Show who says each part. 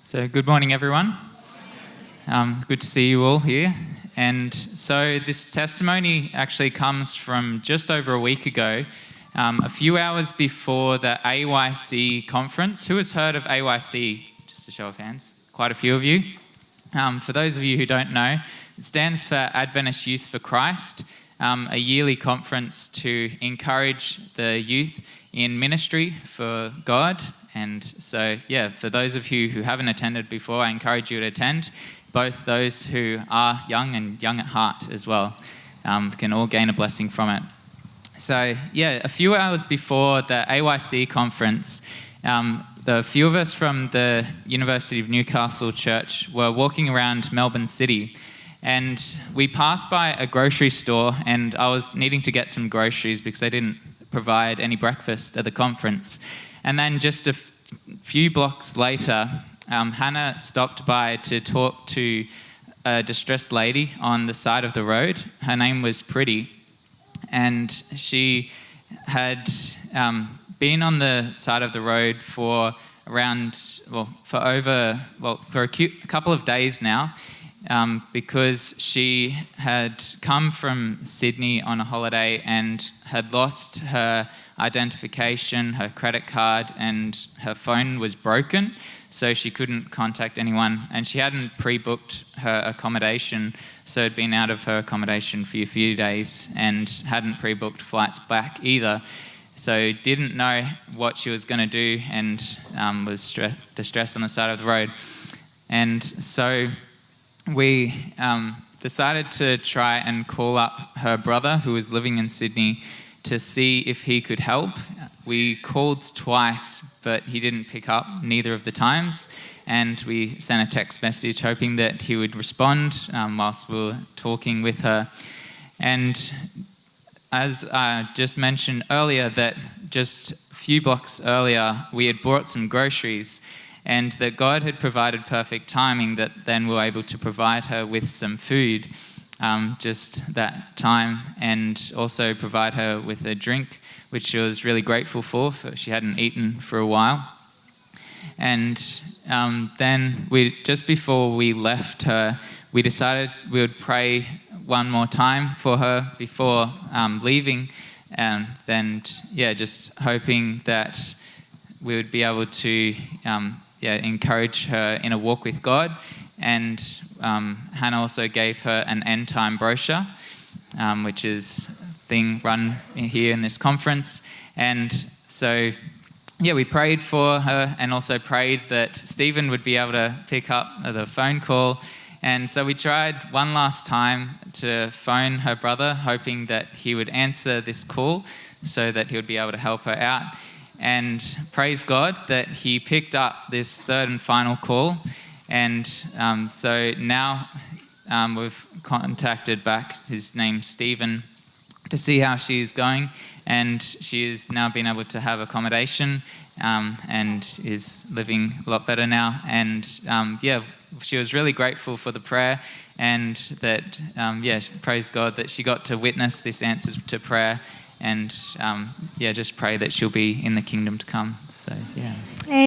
Speaker 1: So good morning, everyone. Good to see you all here. And so this testimony actually comes from just over a week ago, a few hours before the AYC conference. Who has heard of AYC? Just a show of hands. Quite a few of you. For those of you who don't know, it stands for Adventist Youth for Christ, a yearly conference to encourage the youth in ministry for God. And so, for those of you who haven't attended before, I encourage you to attend. Both those who are young and young at heart as well can all gain a blessing from it. So, a few hours before the AYC conference, the few of us from the University of Newcastle Church were walking around Melbourne City, and we passed by a grocery store, and I was needing to get some groceries because they didn't provide any breakfast at the conference. And then just a few blocks later, Hannah stopped by to talk to a distressed lady on the side of the road. Her name was Pretty, and she had been on the side of the road for a couple of days now, because she had come from Sydney on a holiday and had lost her identification, her credit card, and her phone was broken, so she couldn't contact anyone, and she hadn't pre-booked her accommodation, so had been out of her accommodation for a few days and hadn't pre-booked flights back either, so didn't know what she was going to do and was distressed on the side of the road. And so we decided to try and call up her brother, who was living in Sydney, to see if he could help. We called twice, but he didn't pick up neither of the times, and we sent a text message hoping that he would respond whilst we were talking with her. And as I just mentioned earlier, that just a few blocks earlier we had bought some groceries, and that God had provided perfect timing that then we were able to provide her with some food just that time, and also provide her with a drink, which she was really grateful for she hadn't eaten for a while. And then just before we left her, we decided we would pray one more time for her before leaving, and then just hoping that we would be able to encourage her in a walk with God. And Hannah also gave her an end time brochure, which is a thing run here in this conference. And so, we prayed for her and also prayed that Stephen would be able to pick up the phone call. And so we tried one last time to phone her brother, hoping that he would answer this call so that he would be able to help her out. And praise God that he picked up this third and final call. And so now we've contacted back his name's Stephen to see how she's going, and she has now been able to have accommodation and is living a lot better now. And she was really grateful for the prayer, and that praise God that she got to witness this answer to prayer, and just pray that she'll be in the kingdom to come. So